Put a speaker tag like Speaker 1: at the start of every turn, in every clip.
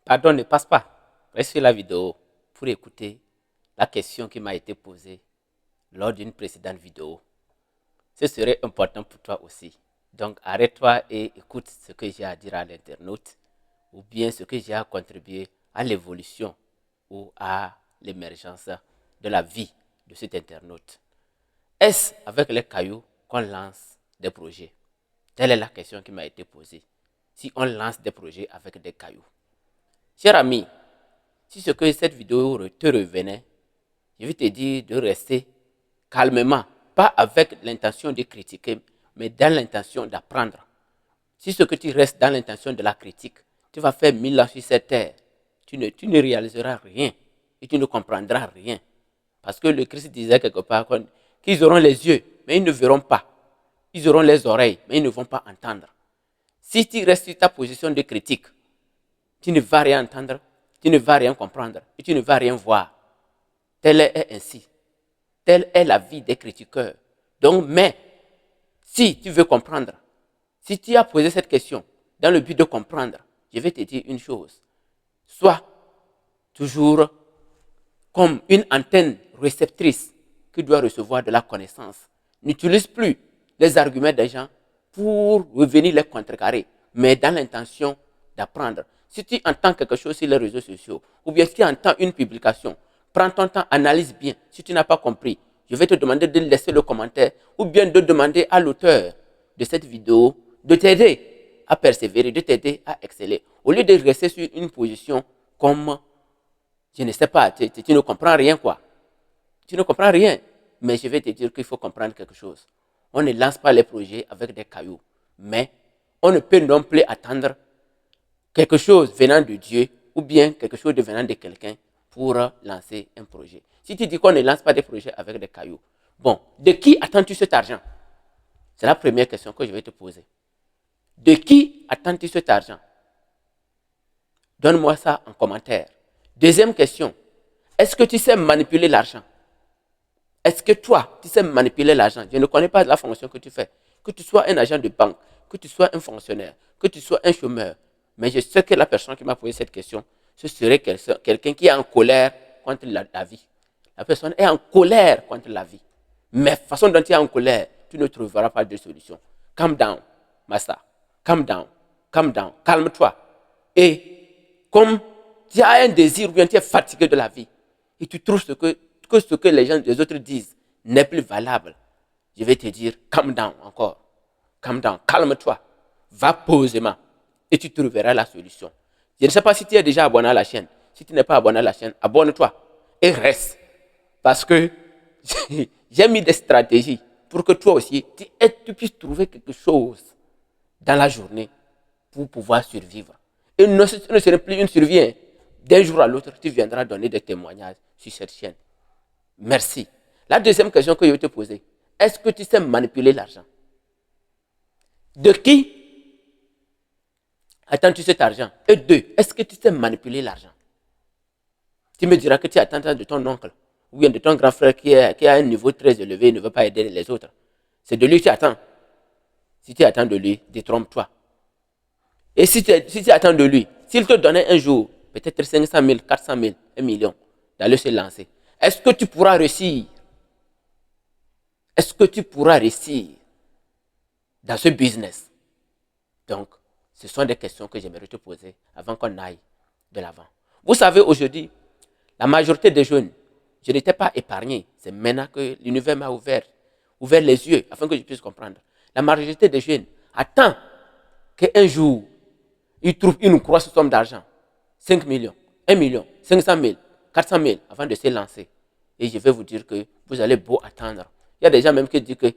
Speaker 1: Pardon, ne passe pas. Reste sur la vidéo pour écouter la question qui m'a été posée lors d'une précédente vidéo. Ce serait important pour toi aussi. Donc, arrête-toi et écoute ce que j'ai à dire à l'internaute ou bien ce que j'ai à contribuer à l'évolution ou à l'émergence de la vie de cet internaute. Est-ce avec les cailloux qu'on lance des projets? Telle est la question qui m'a été posée. Si on lance des projets avec des cailloux. Cher ami, si ce que cette vidéo te revenait, je vais te dire de rester calmement, pas avec l'intention de critiquer, mais dans l'intention d'apprendre. Si ce que tu restes dans l'intention de la critique, tu vas faire 1000 ans sur cette terre, tu ne réaliseras rien et tu ne comprendras rien. Parce que le Christ disait quelque part qu'ils auront les yeux, mais ils ne verront pas. Ils auront les oreilles, mais ils ne vont pas entendre. Si tu restes sur ta position de critique, tu ne vas rien entendre, tu ne vas rien comprendre et tu ne vas rien voir. Tel est ainsi. Telle est la vie des critiqueurs. Donc, mais, si tu veux comprendre, si tu as posé cette question dans le but de comprendre, je vais te dire une chose. Sois toujours comme une antenne réceptrice qui doit recevoir de la connaissance. N'utilise plus les arguments des gens pour revenir les contrecarrer, mais dans l'intention d'apprendre. Si tu entends quelque chose sur les réseaux sociaux, ou bien si tu entends une publication, prends ton temps, analyse bien. Si tu n'as pas compris, je vais te demander de laisser le commentaire, ou bien de demander à l'auteur de cette vidéo de t'aider à persévérer, de t'aider à exceller. Au lieu de rester sur une position comme, je ne sais pas, tu ne comprends rien quoi. Tu ne comprends rien. Mais je vais te dire qu'il faut comprendre quelque chose. On ne lance pas les projets avec des cailloux. Mais on ne peut non plus attendre quelque chose venant de Dieu ou bien quelque chose venant de quelqu'un pour lancer un projet. Si tu dis qu'on ne lance pas des projets avec des cailloux, bon, de qui attends-tu cet argent? C'est la première question que je vais te poser. De qui attends-tu cet argent? Donne-moi ça en commentaire. Deuxième question, est-ce que tu sais manipuler l'argent? Est-ce que toi, tu sais manipuler l'argent? Je ne connais pas la fonction que tu fais. Que tu sois un agent de banque, que tu sois un fonctionnaire, que tu sois un chômeur. Mais je sais que la personne qui m'a posé cette question, ce serait quelqu'un qui est en colère contre la vie. La personne est en colère contre la vie. Mais la façon dont tu es en colère, tu ne trouveras pas de solution. Calm down, master. Calm down. Calm down. Calme-toi. Et comme tu as un désir ou bien tu es fatigué de la vie, et tu trouves ce que les autres disent n'est plus valable, je vais te dire, calm down encore. Calm down, calme-toi. Va posément et tu trouveras la solution. Je ne sais pas si tu es déjà abonné à la chaîne. Si tu n'es pas abonné à la chaîne, abonne-toi et reste. Parce que j'ai mis des stratégies pour que toi aussi, tu puisses trouver quelque chose dans la journée pour pouvoir survivre. Et ce ne serait plus une survie. Hein. D'un jour à l'autre, tu viendras donner des témoignages sur cette chaîne. Merci. La deuxième question que je vais te poser, est-ce que tu sais manipuler l'argent? De qui attends-tu cet argent? Et deux, est-ce que tu sais manipuler l'argent? Tu me diras que tu attends de ton oncle ou bien de ton grand frère qui a un niveau très élevé et ne veut pas aider les autres. C'est de lui que tu attends. Si tu attends de lui, détrompe-toi. Et si tu attends de lui, s'il te donnait un jour, peut-être 500 000, 400 000, 1 million, d'aller se lancer, est-ce que tu pourras réussir? Est-ce que tu pourras réussir dans ce business? Donc, ce sont des questions que j'aimerais te poser avant qu'on aille de l'avant. Vous savez, aujourd'hui, la majorité des jeunes, je n'étais pas épargné. C'est maintenant que l'univers m'a ouvert les yeux afin que je puisse comprendre. La majorité des jeunes attend qu'un jour, ils trouvent une grosse somme d'argent. 5 millions, 1 million, 500 000, 400 000 avant de se lancer. Et je vais vous dire que vous allez beau attendre. Il y a des gens même qui disent que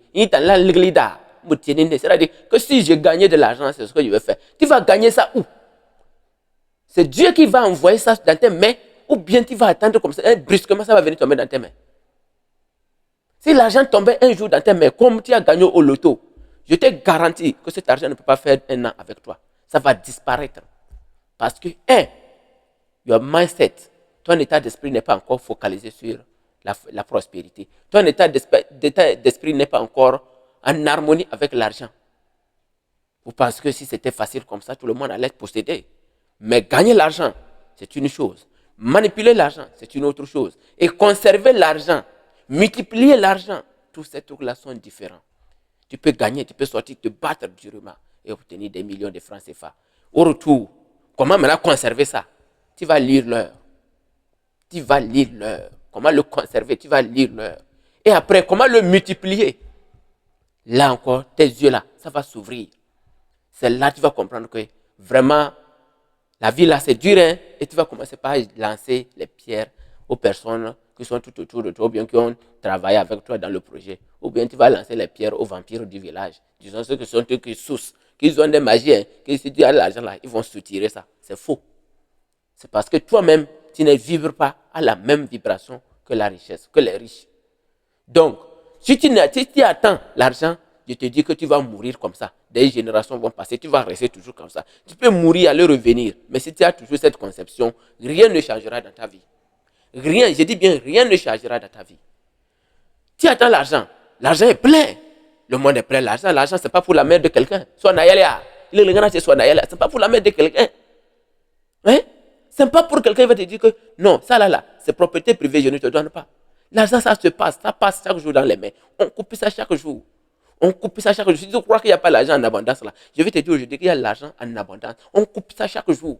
Speaker 1: c'est-à-dire que si je gagnais de l'argent, c'est ce que je vais faire. Tu vas gagner ça où? C'est Dieu qui va envoyer ça dans tes mains ou bien tu vas attendre comme ça et brusquement ça va venir tomber dans tes mains. Si l'argent tombait un jour dans tes mains, comme tu as gagné au loto, je te garantis que cet argent ne peut pas faire un an avec toi. Ça va disparaître. Parce que, your mindset, ton état d'esprit n'est pas encore focalisé sur la prospérité. Ton état d'esprit n'est pas encore en harmonie avec l'argent. Vous pensez que si c'était facile comme ça, tout le monde allait posséder. Mais gagner l'argent, c'est une chose. Manipuler l'argent, c'est une autre chose. Et conserver l'argent, multiplier l'argent, tous ces trucs-là sont différents. Tu peux gagner, tu peux sortir, te battre durement et obtenir des millions de francs CFA. Au retour, comment maintenant conserver ça? Tu vas lire l'heure. Tu vas lire l'heure. Comment le conserver? Tu vas lire l'heure. Et après, comment le multiplier? Là encore, tes yeux là, ça va s'ouvrir. C'est là que tu vas comprendre que vraiment, la vie là, c'est dur, hein? Et tu vas commencer par lancer les pierres aux personnes qui sont tout autour de toi, ou bien qui ont travaillé avec toi dans le projet. Ou bien tu vas lancer les pierres aux vampires du village. Disons ceux qui sont eux qui soussent, qui ont des magies, hein, qui si tu as de l'argent là, ils vont soutirer ça. C'est faux. C'est parce que toi-même, tu ne vibres pas à la même vibration que la richesse, que les riches. Donc, si tu attends l'argent, je te dis que tu vas mourir comme ça. Des générations vont passer, tu vas rester toujours comme ça. Tu peux mourir, aller revenir. Mais si tu as toujours cette conception, rien ne changera dans ta vie. Rien, je dis bien, rien ne changera dans ta vie. Tu attends l'argent. L'argent est plein. Le monde est plein. L'argent, ce n'est pas pour la mère de quelqu'un. Soit Nayala. Il est le grand, c'est soit Nayala. Ce n'est pas pour la mère de quelqu'un. Hein? Ce n'est pas pour quelqu'un qui va te dire que non, ça là, c'est propriété privée, je ne te donne pas. L'argent, ça se passe, ça passe chaque jour dans les mains. On coupe ça chaque jour. On coupe ça chaque jour. Si tu crois qu'il n'y a pas l'argent en abondance là, je vais te dire aujourd'hui qu'il y a l'argent en abondance. On coupe ça chaque jour.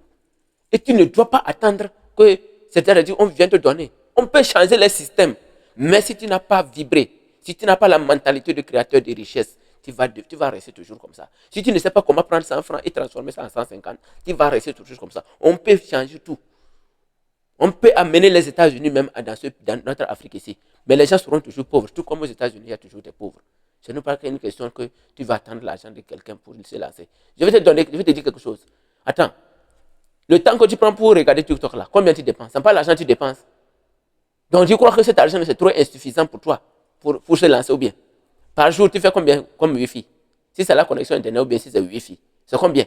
Speaker 1: Et tu ne dois pas attendre que c'est-à-dire on vient te donner. On peut changer les systèmes. Mais si tu n'as pas vibré, si tu n'as pas la mentalité de créateur de richesse, tu vas rester toujours comme ça. Si tu ne sais pas comment prendre 100 francs et transformer ça en 150, tu vas rester toujours comme ça. On peut changer tout. On peut amener les États-Unis même dans notre Afrique ici. Mais les gens seront toujours pauvres. Tout comme aux États-Unis, il y a toujours des pauvres. Ce n'est pas qu'une question que tu vas attendre l'argent de quelqu'un pour se lancer. Je vais te dire quelque chose. Attends. Le temps que tu prends pour regarder TikTok là, combien tu dépenses? Ce n'est pas l'argent que tu dépenses. Donc tu crois que cet argent c'est trop insuffisant pour toi, pour se lancer ou bien? Par jour, tu fais combien comme Wi-Fi? Si c'est la connexion Internet ou bien si c'est Wi-Fi, c'est combien?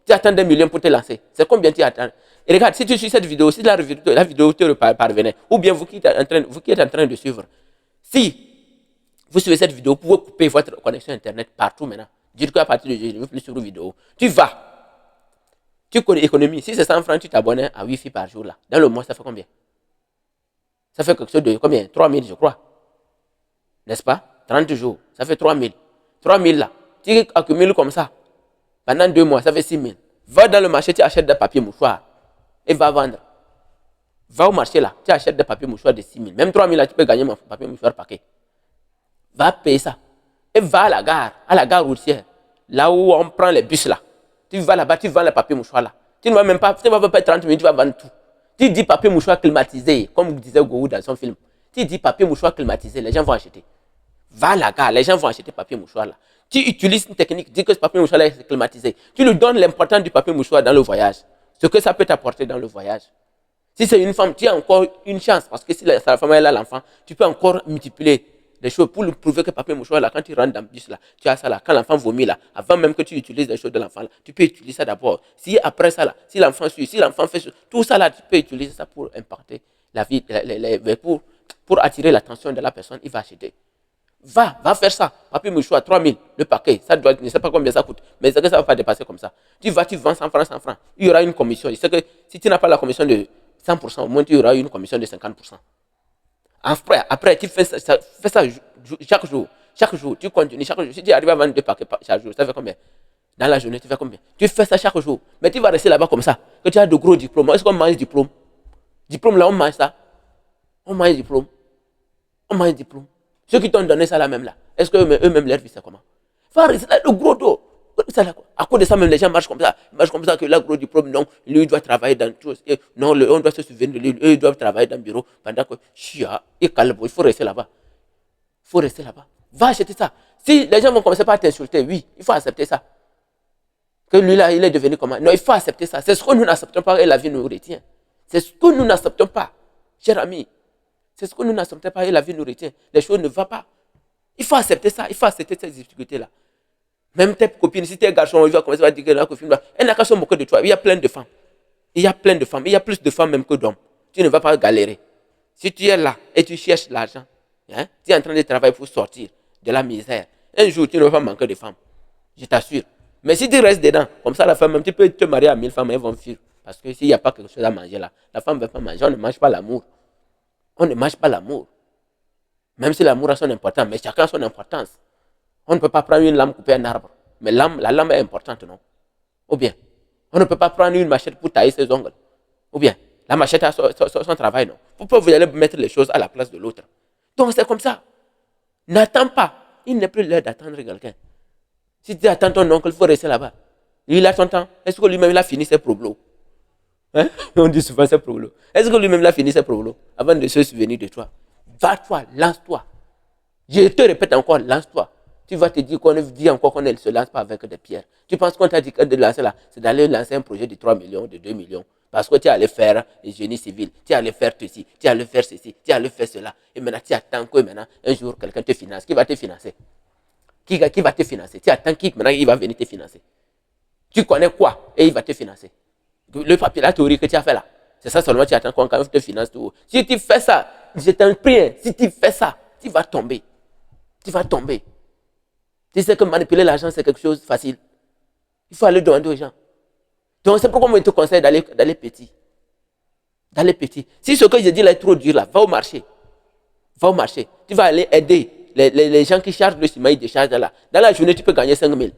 Speaker 1: Tu attends des millions pour te lancer. C'est combien tu attends? Et regarde, si tu suis cette vidéo, si la vidéo te parvenait, ou bien vous qui êtes en train de suivre, si vous suivez cette vidéo, vous pouvez couper votre connexion Internet partout maintenant. Dites qu'à partir de je ne veux plus suivre une vidéo. Tu vas. Tu connais l'économie. Si c'est 100 francs, tu t'abonnes à Wi-Fi par jour là. Dans le mois, ça fait combien? Ça fait quelque chose de combien? 3000, je crois. N'est-ce pas? 30 jours. Ça fait 3000. 3000 là. Tu accumules comme ça. Pendant 2 mois, ça fait 6000. Va dans le marché, tu achètes des papiers mouchoirs. Et va vendre. Va au marché là, tu achètes des papiers mouchoirs de 6000. Même 3000 là, tu peux gagner mon papier mouchoir paquet. Va payer ça. Et va à la gare routière. Là où on prend les bus là. Tu vas là-bas, tu vends les papiers mouchoirs là. Tu ne vas même pas, tu ne vas pas 30 minutes, tu vas vendre tout. Tu dis papier mouchoir climatisé, comme disait Gourou dans son film. Tu dis papier mouchoir climatisé, les gens vont acheter. Va à la gare, les gens vont acheter papier mouchoir là. Tu utilises une technique, dis que ce papier mouchoir là est climatisé. Tu lui donnes l'importance du papier mouchoir dans le voyage. Ce que ça peut t'apporter dans le voyage. Si c'est une femme, tu as encore une chance. Parce que si la femme elle a l'enfant, tu peux encore multiplier les choses pour lui prouver que papier mouchoir là, quand tu rentres dans le bus là, tu as ça là. Quand l'enfant vomit là, avant même que tu utilises les choses de l'enfant là, tu peux utiliser ça d'abord. Si après ça là, si l'enfant suit, si l'enfant fait tout ça là, tu peux utiliser ça pour impacter la vie, pour attirer l'attention de la personne, il va acheter. Va faire ça. Papier mouchoir, 3000, le paquet. Ça doit, je ne sais pas combien ça coûte. Mais ça ne va pas dépasser comme ça. Tu vends 100 francs, 100 francs. Il y aura une commission. Je sais que si tu n'as pas la commission de 100%, au moins tu auras une commission de 50%. Après tu fais ça chaque jour. Chaque jour, tu continues. Chaque jour. Si tu arrives à vendre 2 paquets chaque jour, ça fait combien? Dans la journée, tu fais combien? Tu fais ça chaque jour. Mais tu vas rester là-bas comme ça. Que tu as de gros diplômes. Est-ce qu'on mange diplôme? Diplôme là, on mange ça. On mange diplôme. On mange diplôme. Ceux qui t'ont donné ça là même là, est-ce qu'eux-mêmes leur vie c'est comment? Faut rester là, le gros dos. À cause de ça même les gens marchent comme ça. Ils marchent comme ça que là, gros diplôme, non, lui il doit travailler dans tout. Non, on doit se souvenir de lui, eux ils doivent travailler dans le bureau pendant que chia et calme, il faut rester là-bas. Il faut rester là-bas. Va acheter ça. Si les gens vont commencer par t'insulter, oui, il faut accepter ça. Que lui là, il est devenu comment? Non, il faut accepter ça. C'est ce que nous n'acceptons pas et la vie nous retient. C'est ce que nous n'acceptons pas, cher ami. C'est ce que nous n'acceptons pas et la vie nous retient. Les choses ne vont pas. Il faut accepter ça. Il faut accepter ces difficultés-là. Même tes copines, si tu es garçon, il va commencer à dire que la copine, elle n'a qu'à se moquer de toi. Il y a plein de femmes. Il y a plein de femmes. Il y a plus de femmes même que d'hommes. Tu ne vas pas galérer. Si tu es là et tu cherches l'argent, hein, tu es en train de travailler pour sortir de la misère. Un jour, tu ne vas pas manquer de femmes. Je t'assure. Mais si tu restes dedans, comme ça, la femme, même, tu peux te marier à 1000 femmes, elles vont fuir. Parce que s'il n'y a pas quelque chose à manger là, la femme ne veut pas manger, on ne mange pas l'amour. On ne mange pas l'amour. Même si l'amour a son importance, mais chacun a son importance. On ne peut pas prendre une lame couper un arbre. Mais la lame est importante, non? Ou bien, on ne peut pas prendre une machette pour tailler ses ongles. Ou bien, la machette a son travail, non? Pourquoi vous allez mettre les choses à la place de l'autre? Donc c'est comme ça. N'attends pas. Il n'est plus l'heure d'attendre quelqu'un. Si tu attends ton oncle, il faut rester là-bas. Il a son temps. Est-ce que lui-même il a fini ses problèmes? Hein? On dit souvent ses problèmes. Est-ce que lui-même il a fini ses problèmes avant de se souvenir de toi? Va-toi, lance-toi. Je te répète encore, lance-toi. Tu vas te dire qu'on dit encore qu'on ne se lance pas avec des pierres. Tu penses qu'on t'a dit que de lancer là, c'est d'aller lancer un projet de 3 millions, de 2 millions. Parce que tu allais faire le génie civil, tu allais faire ceci, tu allais faire ceci, tu allais faire cela. Et maintenant, tu attends que maintenant, un jour, quelqu'un te finance. Qui va te financer? Qui va te financer? Tu attends qui maintenant il va venir te financer? Tu connais quoi? Et il va te financer. Le papier, la théorie que tu as fait là, c'est ça seulement tu attends quand il te finance tout. Si tu fais ça, je t'en prie, si tu fais ça, tu vas tomber. Tu vas tomber. Tu sais que manipuler l'argent, c'est quelque chose de facile. Il faut aller demander aux gens. Donc, c'est pourquoi moi, je te conseille d'aller petit. D'aller petit. Si ce que je dis là est trop dur, là, va au marché. Va au marché. Tu vas aller aider les gens qui chargent le ciment, ils déchargent là. Dans la journée, tu peux gagner 5 000.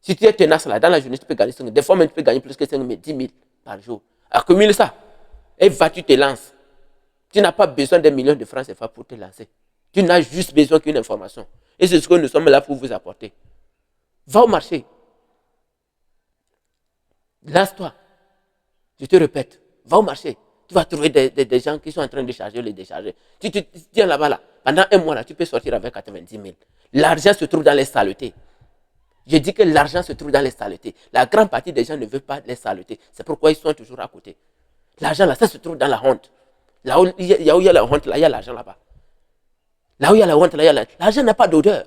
Speaker 1: Si tu es tenace là, dans la journée, tu peux gagner 5 000. Des fois, même, tu peux gagner plus que 5 000, 10 000 par jour. Accumule ça. Et va, tu te lances. Tu n'as pas besoin des millions de francs CFA pour te lancer. Tu n'as juste besoin qu'une information. Et c'est ce que nous sommes là pour vous apporter. Va au marché. Lance-toi. Je te répète. Va au marché. Tu vas trouver des gens qui sont en train de charger, les décharger. Tu tiens là-bas, là. Pendant un mois, là, tu peux sortir avec 90 000. L'argent se trouve dans les saletés. Je dis que l'argent se trouve dans les saletés. La grande partie des gens ne veulent pas les saletés. C'est pourquoi ils sont toujours à côté. L'argent, là, ça se trouve dans la honte. Là où il y a la honte, là, il y a l'argent là-bas. Là où il y a la honte, là, il y a l'argent. L'argent n'a pas d'odeur.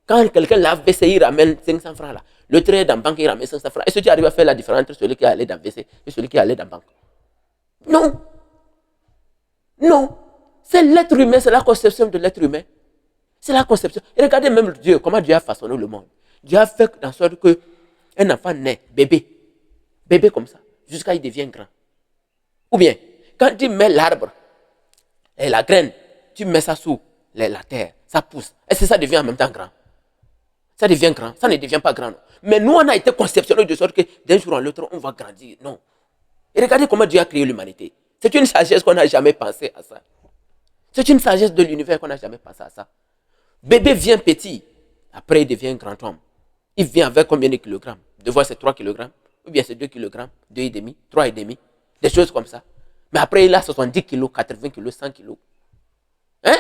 Speaker 1: Quand quelqu'un lave WC, il ramène 500 francs là. Le trade dans la banque, il ramène 500 francs. Est-ce que tu arrives à faire la différence entre celui qui est allé dans WC et celui qui est allé dans la banque? Non. Non. C'est l'être humain, c'est la conception de l'être humain. C'est la conception. Et regardez même Dieu, comment Dieu a façonné le monde. Dieu a fait en sorte qu'un enfant naît, bébé comme ça, jusqu'à ce qu'il devienne grand. Ou bien, quand tu mets l'arbre et la graine, tu mets ça sous la terre, ça pousse. Est-ce que ça devient en même temps grand? Ça devient grand, ça ne devient pas grand. Non. Mais nous, on a été conceptionnés de sorte que d'un jour à l'autre, on va grandir. Non. Et regardez comment Dieu a créé l'humanité. C'est une sagesse qu'on n'a jamais pensé à ça. C'est une sagesse de l'univers qu'on n'a jamais pensé à ça. Bébé vient petit, après il devient un grand homme. Il vient avec combien de kilogrammes? De voir c'est 3 kilogrammes, ou bien c'est 2 kilogrammes, 2,5, 3,5, des choses comme ça. Mais après il a 70 kilos, 80 kilos, 100 kilos. Hein?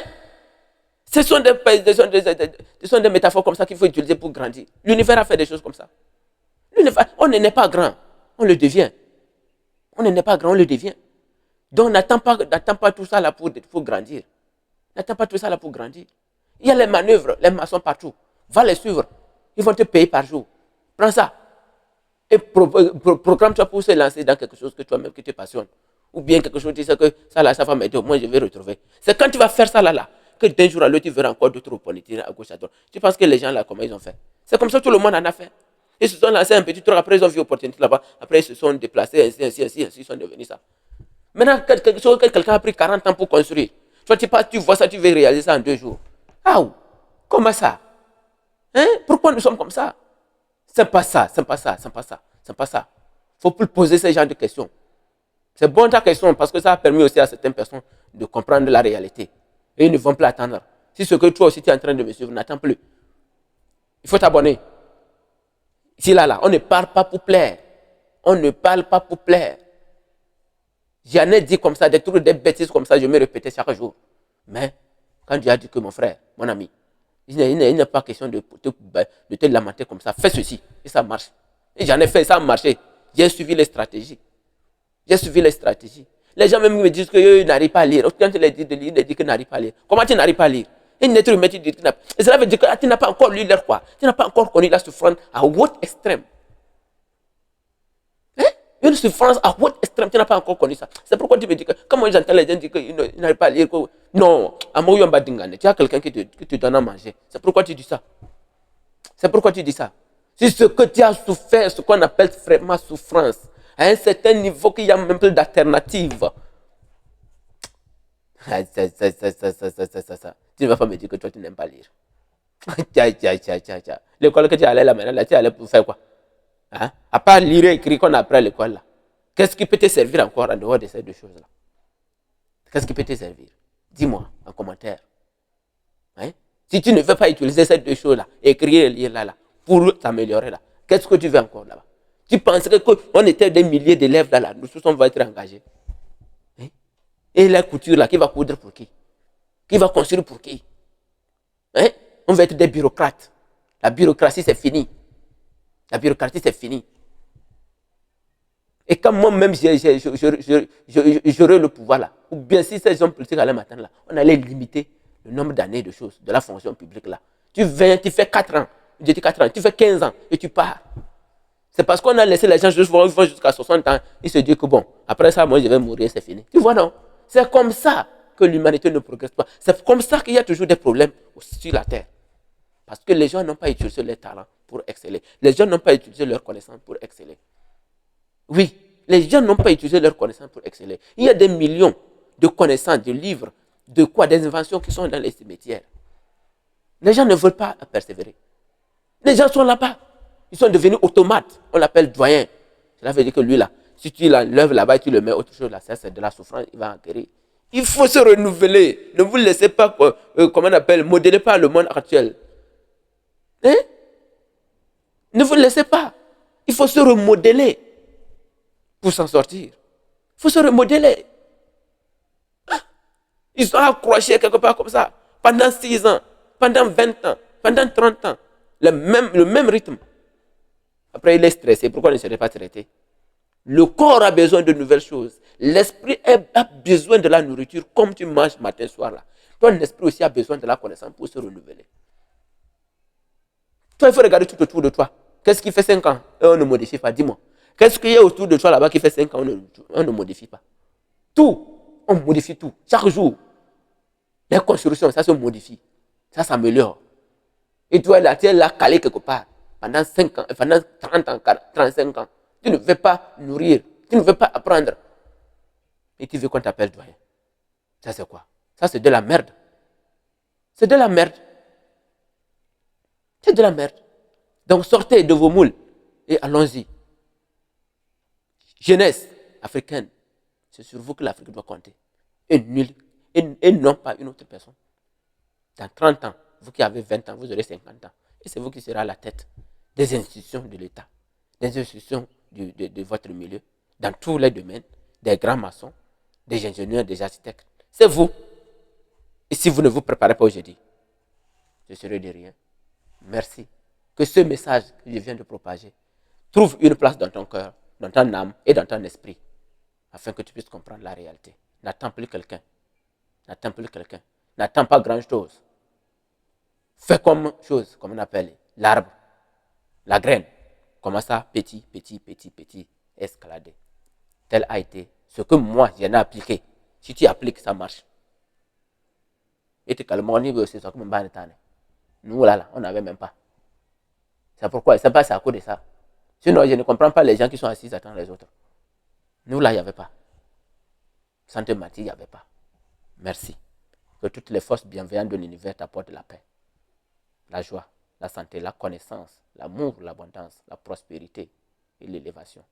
Speaker 1: Ce sont des métaphores comme ça qu'il faut utiliser pour grandir. L'univers a fait des choses comme ça. On n'est pas grand, on le devient. On n'est pas grand, on le devient. Donc n'attends pas tout ça là pour grandir. N'attends pas tout ça là pour grandir. Il y a les manœuvres, les maçons partout. Va les suivre. Ils vont te payer par jour. Prends ça. Et programme-toi pour se lancer dans quelque chose que toi-même qui te passionne. Ou bien quelque chose, tu sais que ça là, ça va m'aider. Moi, je vais retrouver. C'est quand tu vas faire ça là, que d'un jour à l'autre, tu verras encore d'autres opportunités à gauche à droite. Tu penses que les gens là, comment ils ont fait? C'est comme ça que tout le monde en a fait. Ils se sont lancés un petit truc, après ils ont vu l'opportunité là-bas, après ils se sont déplacés, ainsi, ils sont devenus ça. Maintenant, quelqu'un a pris 40 ans pour construire. Toi, tu vois ça, tu veux réaliser ça en 2 jours. Ah, comment ça? Hein? Pourquoi nous sommes comme ça? C'est pas ça. Faut plus poser ce genre de questions. C'est bon ta question parce que ça a permis aussi à certaines personnes de comprendre la réalité. Et ils ne vont plus attendre. Si ce que toi aussi tu es en train de me suivre, n'attends plus. Il faut t'abonner. Ici, là, on ne parle pas pour plaire. On ne parle pas pour plaire. J'en ai dit comme ça, des trucs, des bêtises comme ça, je me répétais chaque jour. Mais quand Dieu a dit que mon frère, mon ami, il n'est pas question de te lamenter comme ça. Fais ceci et ça marche. Et j'en ai fait, ça a marché. J'ai suivi les stratégies. Les gens même me disent qu'ils n'arrivent pas à lire. Quand tu leur dis de lire, ils disent qu'ils n'arrivent pas à lire. Comment tu n'arrives pas à lire? Et une lettre humaine, tu dis que et cela veut dire que tu n'as pas encore lu leur quoi. Tu n'as pas encore connu la souffrance à haute extrême. Hein? Une souffrance à haute extrême, tu n'as pas encore connu ça. C'est pourquoi tu me dis que, comment j'entends les gens dire qu'ils n'arrivent pas à lire. Non, tu as quelqu'un qui te donne à manger. C'est pourquoi tu dis ça. Si ce que tu as souffert, ce qu'on appelle vraiment souffrance, À un certain niveau qu'il y a même plus d'alternatives. Tu ne vas pas me dire que toi, tu n'aimes pas lire. L'école que tu allais là maintenant, là, tu allais pour faire quoi? Hein? À part lire et écrire qu'on apprend à l'école là. Qu'est-ce qui peut te servir encore en dehors de ces deux choses là? Qu'est-ce qui peut te servir? Dis-moi en commentaire. Hein? Si tu ne veux pas utiliser ces deux choses là, écrire et lire là, pour t'améliorer là, qu'est-ce que tu veux encore là-bas? Tu penserais qu'on était des milliers d'élèves là, nous tous on va être engagés. Hein? Et la couture là, qui va coudre pour qui? Qui va construire pour qui? Hein? On va être des bureaucrates. La bureaucratie, c'est fini. La bureaucratie, c'est fini. Et quand moi-même, j'aurais le pouvoir là, ou bien si ces hommes politiques allaient m'attendre là, on allait limiter le nombre d'années de choses, de la fonction publique là. Tu viens, tu fais 4 ans, je dis 4 ans, tu fais 15 ans et tu pars. C'est parce qu'on a laissé les gens jusqu'à 60 ans, ils se disent que bon, après ça, moi je vais mourir, c'est fini. Tu vois non? C'est comme ça que l'humanité ne progresse pas. C'est comme ça qu'il y a toujours des problèmes sur la Terre. Parce que les gens n'ont pas utilisé leur talent pour exceller. Les gens n'ont pas utilisé leur connaissance pour exceller. Oui, les gens n'ont pas utilisé leur connaissance pour exceller. Il y a des millions de connaissances, de livres, de quoi, des inventions qui sont dans les cimetières. Les gens ne veulent pas persévérer. Les gens sont là-bas. Ils sont devenus automates. On l'appelle doyen. Cela veut dire que lui, là, si tu l'enlèves là-bas et tu le mets autre chose là, ça c'est de la souffrance, il va en guérir. Il faut se renouveler. Ne vous laissez pas, comment on appelle, modeler par le monde actuel. Hein? Ne vous laissez pas. Il faut se remodeler pour s'en sortir. Il faut se remodeler. Ils sont accrochés quelque part comme ça. Pendant 6 ans, pendant 20 ans, pendant 30 ans. Le même rythme. Après, il est stressé. Pourquoi il ne serait pas traité? Le corps a besoin de nouvelles choses. L'esprit a besoin de la nourriture comme tu manges matin, soir. Là. Ton esprit aussi a besoin de la connaissance pour se renouveler. Toi, il faut regarder tout autour de toi. Qu'est-ce qui fait 5 ans et on ne modifie pas? Dis-moi. Qu'est-ce qu'il y a autour de toi là-bas qui fait 5 ans on ne modifie pas? Tout. On modifie tout. Chaque jour. Les constructions, ça se modifie. Ça s'améliore. Et toi, là, tu es là calé quelque part. Pendant 5 ans, pendant 30 ans, 35 ans. Tu ne veux pas nourrir. Tu ne veux pas apprendre. Et tu veux qu'on t'appelle doyen. Ça, c'est quoi? Ça, c'est de la merde. C'est de la merde. C'est de la merde. Donc, sortez de vos moules et allons-y. Jeunesse africaine, c'est sur vous que l'Afrique doit compter. Et non pas une autre personne. Dans 30 ans, vous qui avez 20 ans, vous aurez 50 ans. Et c'est vous qui serez à la tête des institutions de l'État, des institutions de votre milieu, dans tous les domaines, des grands maçons, des ingénieurs, des architectes. C'est vous. Et si vous ne vous préparez pas aujourd'hui, je serai de rien. Merci. Que ce message que je viens de propager trouve une place dans ton cœur, dans ton âme et dans ton esprit, afin que tu puisses comprendre la réalité. N'attends plus quelqu'un. N'attends plus quelqu'un. N'attends pas grand-chose. Fais comme chose, comme on appelle l'arbre, la graine. Commence à petit, escalader. Tel a été ce que moi, j'en ai appliqué. Si tu appliques, ça marche. Et tu calmes, c'est ça comme un. Nous, là, on n'avait même pas. C'est pourquoi, c'est pas à cause de ça. Sinon, je ne comprends pas les gens qui sont assis à attendre les autres. Nous, là, il n'y avait pas. Santé Mati, il n'y avait pas. Merci. Que toutes les forces bienveillantes de l'univers t'apportent la paix, la joie, la santé, la connaissance, l'amour, l'abondance, la prospérité et l'élévation.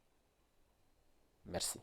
Speaker 1: Merci.